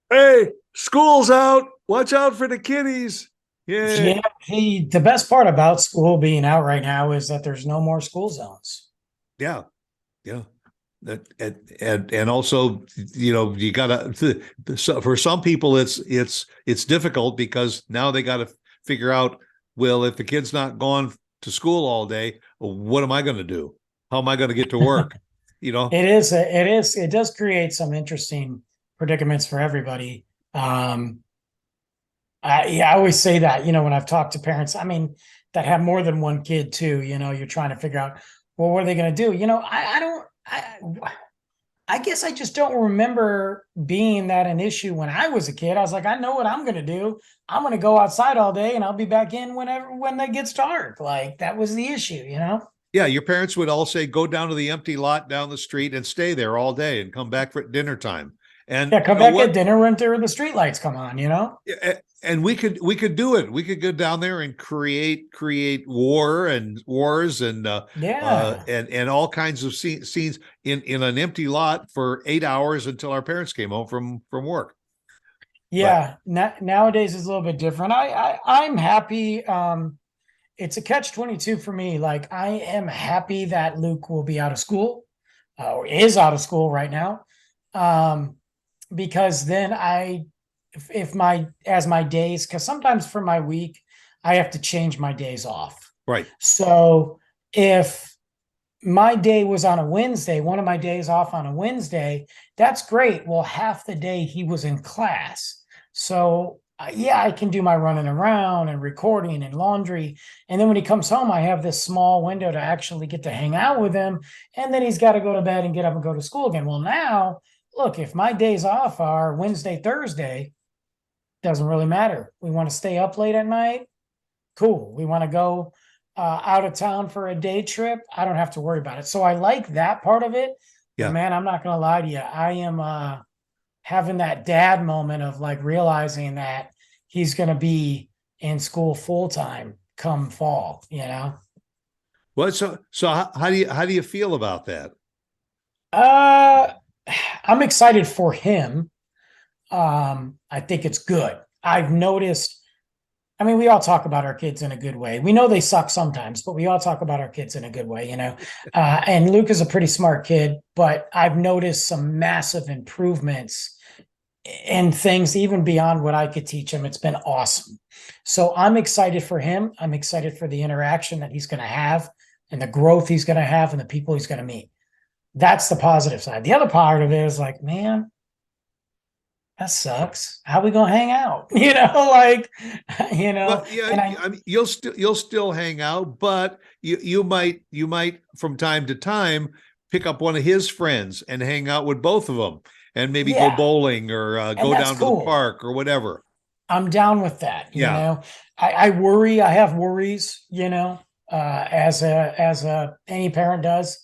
Hey, school's out. Watch out for the kiddies. Yeah. Yeah, the best part about school being out right now is that there's no more school zones. Yeah. Yeah. That and also, you gotta so for some people it's difficult because now they gotta figure out, well, if the kid's not gone to school all day, what am I gonna do? How am I gonna get to work? You know? It does create some interesting predicaments for everybody. Um, I always say that, when I've talked to parents, I mean, that have more than one kid too, you're trying to figure out, well, what are they going to do? I guess I just don't remember being that an issue when I was a kid. I was like, I know what I'm going to do. I'm going to go outside all day and I'll be back in when that gets dark. Like that was the issue. Yeah, your parents would all say, go down to the empty lot down the street and stay there all day and come back for dinner time. And Yeah, you come know back at what? dinner until the street lights come on. And we could do it. We could go down there and create wars Yeah. and all kinds of scenes in an empty lot for 8 hours until our parents came home from work. But Yeah. Nowadays is a little bit different. I'm happy. It's a catch 22 for me. Like I am happy that Luke will be out of school, or is out of school right now. Um, because then if my as my days, because sometimes for my week I have to change my days off. right, So if my day was on a Wednesday, one of my days off on a Wednesday, that's great. Well, half the day he was in class. So, yeah, I can do my running around and recording and laundry. And then when he comes home, I have this small window to actually get to hang out with him. And then he's got to go to bed and get up and go to school again. Well, now, look, if my days off are Wednesday, Thursday, doesn't really matter. We want to stay up late at night. Cool. We want to go out of town for a day trip. I don't have to worry about it. So I like that part of it. But yeah. man, I'm not going to lie to you. I am having that dad moment of like realizing that he's going to be in school full time come fall. Well, so how do you feel about that? Uh, I'm excited for him. I think it's good. I've noticed. I mean, we all talk about our kids in a good way. We know they suck sometimes, but we all talk about our kids in a good way. And Luke is a pretty smart kid, but I've noticed some massive improvements in things even beyond what I could teach him. It's been awesome. So I'm excited for him. I'm excited for the interaction that he's going to have and the growth he's going to have and the people he's going to meet. That's the positive side. The other part of it is like, man, that sucks. How we gonna hang out? Like, Well, yeah, and I I mean, you'll still hang out, but you might from time to time pick up one of his friends and hang out with both of them, and maybe go yeah, bowling or and go that's down to the cool. park or whatever. I'm down with that. Yeah, I worry. I have worries. As a any parent does,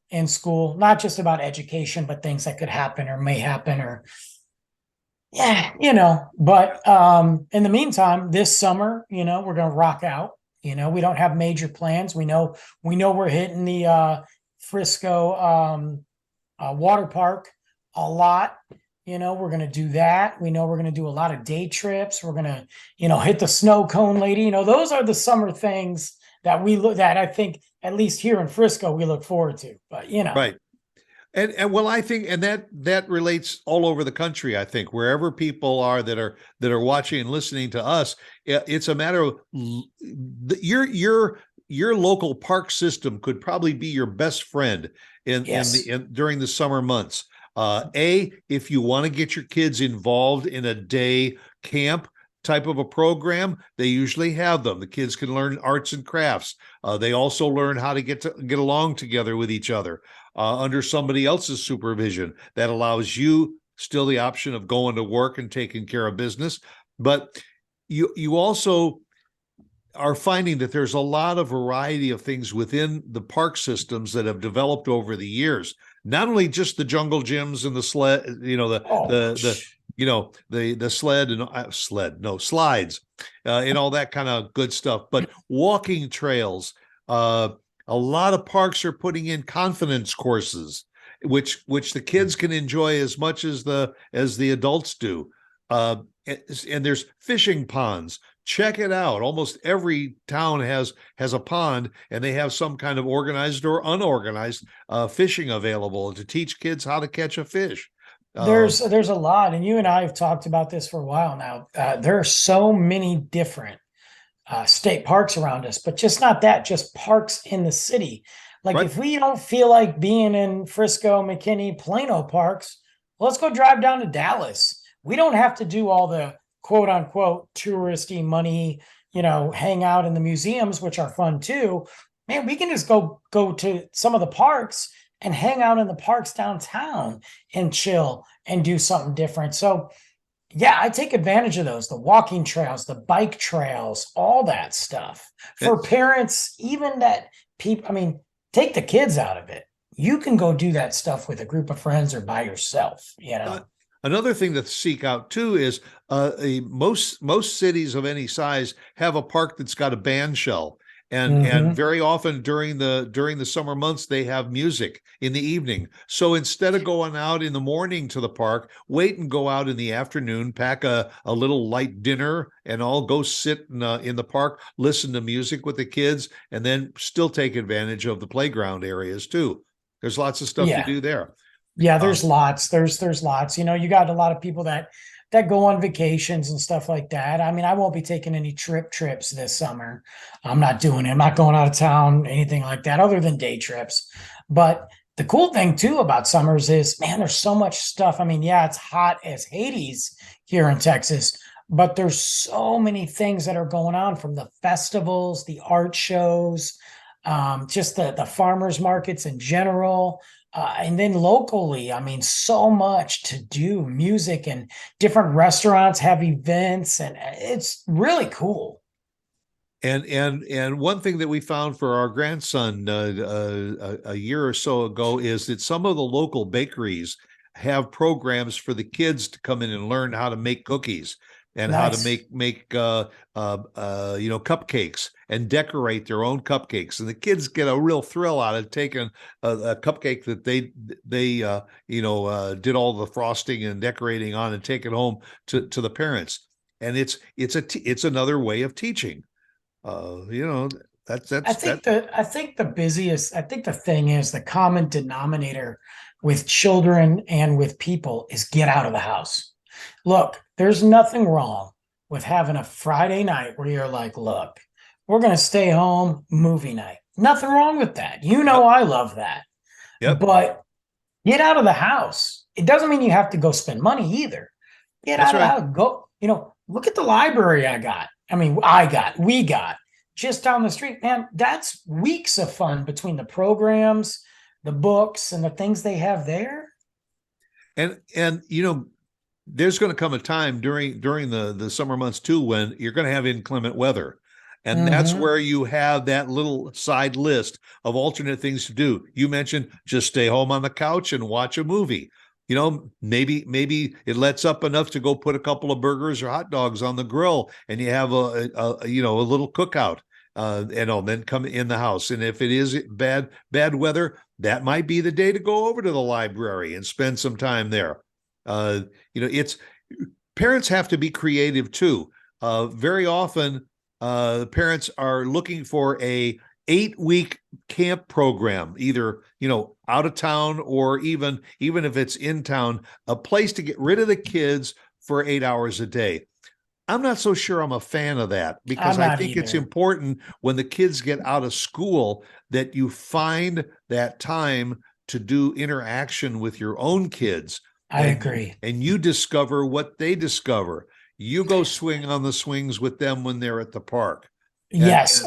in school, not just about education, but things that could happen or may happen or yeah, but in the meantime, this summer, we're gonna rock out. We don't have major plans. We know we're hitting the Frisco water park a lot. We're gonna do that. We know we're gonna do a lot of day trips. We're gonna, hit the snow cone lady. Those are the summer things that I think at least here in Frisco we look forward to. But right. And well, I think, and that relates all over the country. I think wherever people are that are watching and listening to us, it's a matter of your local park system could probably be your best friend yes, during the summer months. If you want to get your kids involved in a day camp type of a program, they usually have them. The kids can learn arts and crafts. They also learn how to get along together with each other under somebody else's supervision. That allows you still the option of going to work and taking care of business, but you also are finding that there's a lot of variety of things within the park systems that have developed over the years. Not only just the jungle gyms and the sled, oh, the sled and no slides, and all that kind of good stuff, but walking trails. A lot of parks are putting in confidence courses which the kids can enjoy as much as the adults do. And there's fishing ponds. Check it out. Almost every town has a pond, and they have some kind of organized or unorganized fishing available to teach kids how to catch a fish. There's a lot, and you and I have talked about this for a while now. There are so many different state parks around us, but just not that, just parks in the city. Like Right. if we don't feel like being in Frisco, McKinney, Plano parks, let's go drive down to Dallas. We don't have to do all the quote unquote touristy money, hang out in the museums, which are fun too. Man, we can just go to some of the parks and hang out in the parks downtown and chill and do something different. So yeah, I take advantage of those, the walking trails, the bike trails, all that stuff. For parents, even that people, I mean, take the kids out of it. You can go do that stuff with a group of friends or by yourself, Another thing to seek out too is most cities of any size have a park that's got a band shell. And very often during the summer months, they have music in the evening. So instead of going out in the morning to the park, wait and go out in the afternoon, pack a little light dinner, and all go sit in the park, listen to music with the kids, and then still take advantage of the playground areas too. There's lots of stuff to do there. Yeah, there's lots. There's lots. You got a lot of people that go on vacations and stuff like that. I mean, I won't be taking any trips this summer. I'm not doing it. I'm not going out of town, anything like that, other than day trips. But the cool thing too about summers is, man, there's so much stuff. I mean, yeah, it's hot as Hades here in Texas, but there's so many things that are going on, from the festivals, the art shows, just the farmers markets in general. And then locally, I mean, so much to do. Music and different restaurants have events, and it's really cool. And one thing that we found for our grandson a year or so ago is that some of the local bakeries have programs for the kids to come in and learn how to make cookies and how to make cupcakes and decorate their own cupcakes. And the kids get a real thrill out of taking a cupcake that they did all the frosting and decorating on and take it home to the parents. And it's another way of teaching. That's I think the thing is, the common denominator with children and with people is get out of the house. Look, there's nothing wrong with having a Friday night where you're like, look, we're going to stay home, movie night. Nothing wrong with that. I love that. Yep. But get out of the house. It doesn't mean you have to go spend money either. Get out of the house. Go, look at the library we got just down the street, man. That's weeks of fun between the programs, the books, and the things they have there. And there's going to come a time during the summer months too when you're going to have inclement weather. And that's where you have that little side list of alternate things to do. You mentioned just stay home on the couch and watch a movie. Maybe it lets up enough to go put a couple of burgers or hot dogs on the grill, and you have a little cookout, and then come in the house. And if it is bad weather, that might be the day to go over to the library and spend some time there. It's parents have to be creative too. Very often, parents are looking for a 8-week camp program, either out of town or even if it's in town, a place to get rid of the kids for 8 hours a day. I'm not so sure I'm a fan of that, because I think it's important when the kids get out of school that you find that time to do interaction with your own kids. I agree. And you discover what they discover. You go swing on the swings with them when they're at the park. Yes.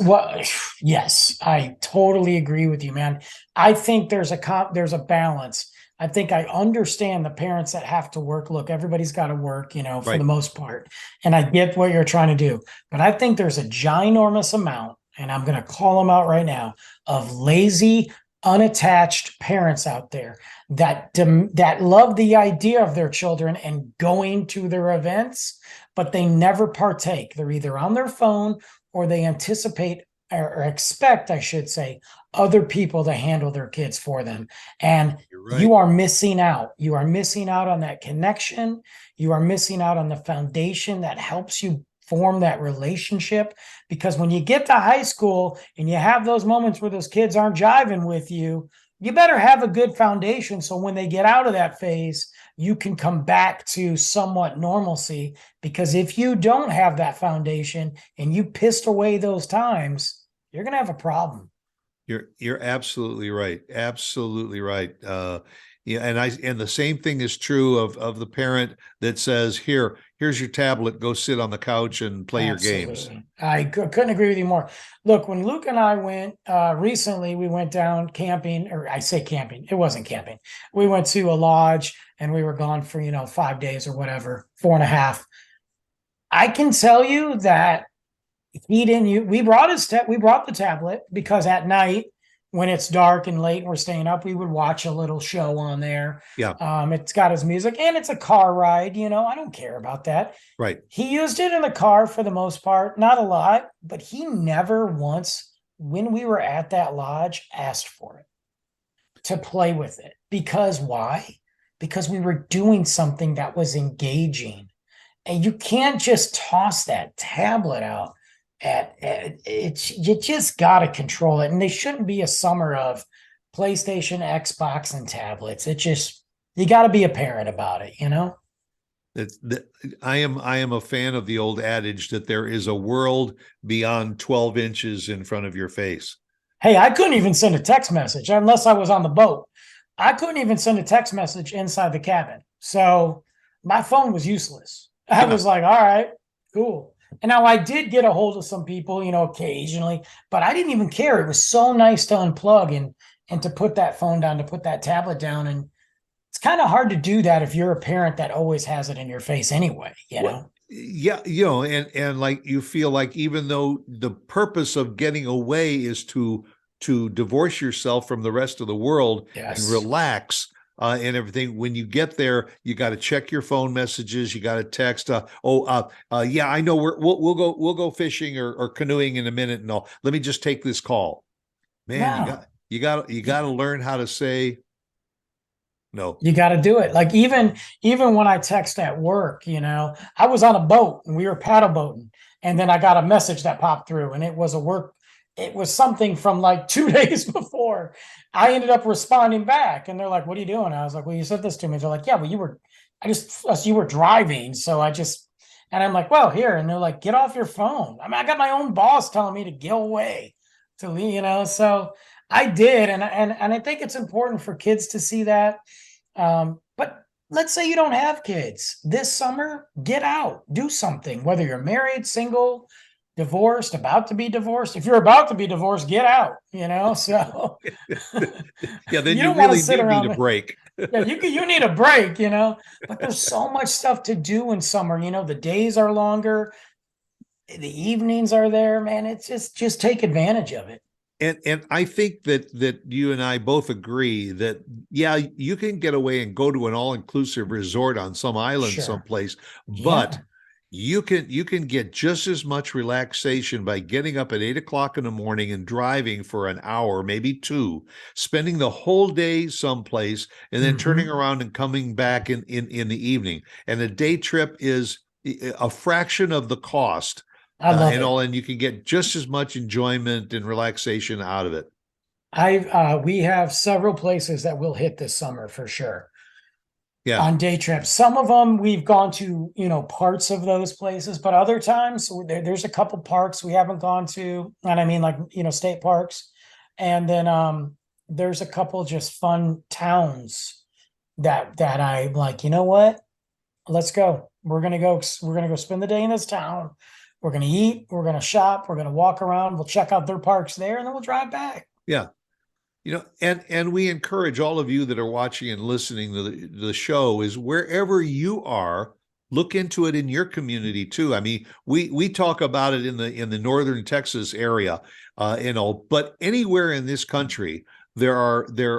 Yes, I totally agree with you, man. I think there's a balance. I think I understand the parents that have to work. Look, everybody's got to work, for the most part. And I get what you're trying to do. But I think there's a ginormous amount, and I'm going to call them out right now, of lazy, unattached parents out there that love the idea of their children and going to their events, but they never partake. They're either on their phone, or they anticipate or expect, I should say, other people to handle their kids for them. And You're you right. are missing out. You are missing out on that connection. You are missing out on the foundation that helps you form that relationship. Because when you get to high school and you have those moments where those kids aren't jiving with you, you better have a good foundation. So when they get out of that phase, you can come back to somewhat normalcy. Because if you don't have that foundation and you pissed away those times, you're going to have a problem. You're absolutely right. Absolutely right. Yeah, and the same thing is true of the parent that says, here's your tablet, go sit on the couch and play your games. Absolutely. I couldn't agree with you more. Look, when Luke and I went recently, we went down camping, or I say camping, it wasn't camping. We went to a lodge and we were gone for, 5 days or whatever, 4.5. I can tell you that he didn't. We brought we brought the tablet because at night when it's dark and late and we're staying up, we would watch a little show on there. Yeah, It's got his music and it's a car ride. I don't care about that. right. He used it in the car for the most part, not a lot, but he never once, when we were at that lodge, asked for it to play with it. Because why? Because we were doing something that was engaging. And you can't just toss that tablet out it's you just got to control it. And they shouldn't be a summer of PlayStation, Xbox, and tablets. You got to be a parent about it, I am a fan of the old adage that there is a world beyond 12 inches in front of your face. Hey, I couldn't even send a text message unless I was on the boat. I couldn't even send a text message inside the cabin. So my phone was useless. I was like, all right, cool. And now I did get a hold of some people, occasionally, but I didn't even care. It was so nice to unplug and to put that phone down, to put that tablet down. And it's kind of hard to do that if you're a parent that always has it in your face anyway, Well, yeah, and like you feel like even though the purpose of getting away is to divorce yourself from the rest of the world and Yes. relax, and everything. When you get there, you got to check your phone messages. You got to text. Yeah, I know we'll go fishing or canoeing in a minute. And all. Let me just take this call. Man, No. you got to learn how to say no. You got to do it. Like even when I text at work, I was on a boat and we were paddle boating, and then I got a message that popped through, and it was it was something from like 2 days before. I ended up responding back, and they're like, "What are you doing?" I was like, "Well, you said this to me." They're like, "Yeah, but you were driving, so and I'm like, "Well, here," and they're like, "Get off your phone." I mean, I got my own boss telling me to get away, to leave, so I did, and I think it's important for kids to see that. But let's say you don't have kids this summer, get out, do something, whether you're married, single, divorced, about to be divorced. If you're about to be divorced, get out, so Yeah, then you you don't want to really sit do around. need a break. Yeah, you need a break, but there's so much stuff to do in summer. The days are longer, the evenings are there, man. It's just take advantage of it. And I think that you and I both agree that yeah, you can get away and go to an all-inclusive resort on some island Sure. someplace, Yeah. but you can get just as much relaxation by getting up at 8 o'clock in the morning and driving for an hour, maybe two, spending the whole day someplace, and then turning around and coming back in the evening. And a day trip is a fraction of the cost. I love and it. all, and you can get just as much enjoyment and relaxation out of it. We have several places that we'll hit this summer for sure. Yeah. On day trips. Some of them we've gone to, parts of those places, but other times there's a couple parks we haven't gone to. And I mean, like, state parks. And then there's a couple just fun towns that I'm like, you know what? Let's go. We're gonna go spend the day in this town. We're gonna eat, we're gonna shop, we're gonna walk around, we'll check out their parks there, and then we'll drive back. Yeah. And we encourage all of you that are watching and listening to the show is wherever you are, look into it in your community too. I mean, we talk about it in the northern Texas area, but anywhere in this country, there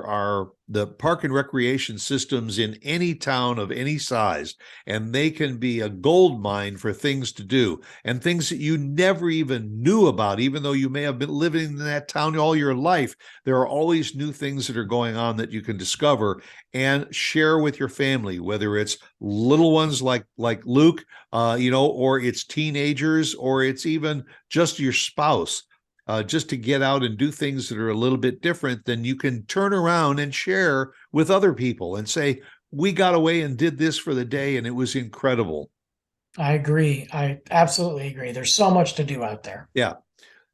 are the park and recreation systems in any town of any size, and they can be a gold mine for things to do and things that you never even knew about, even though you may have been living in that town all your life. There are always new things that are going on that you can discover and share with your family, whether it's little ones like Luke, or it's teenagers, or it's even just your spouse. Just to get out and do things that are a little bit different, then you can turn around and share with other people and say, we got away and did this for the day, and it was incredible. I agree. I absolutely agree. There's so much to do out there. Yeah.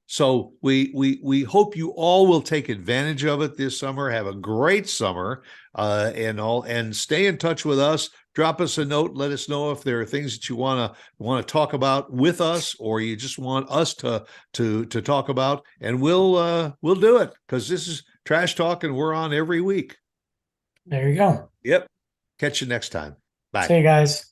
So we hope you all will take advantage of it this summer. Have a great summer, and stay in touch with us. Drop us a note. Let us know if there are things that you want to talk about with us, or you just want us to talk about, and we'll do it, because this is Trash Talk, and we're on every week. There you go. Yep. Catch you next time. Bye. See you guys.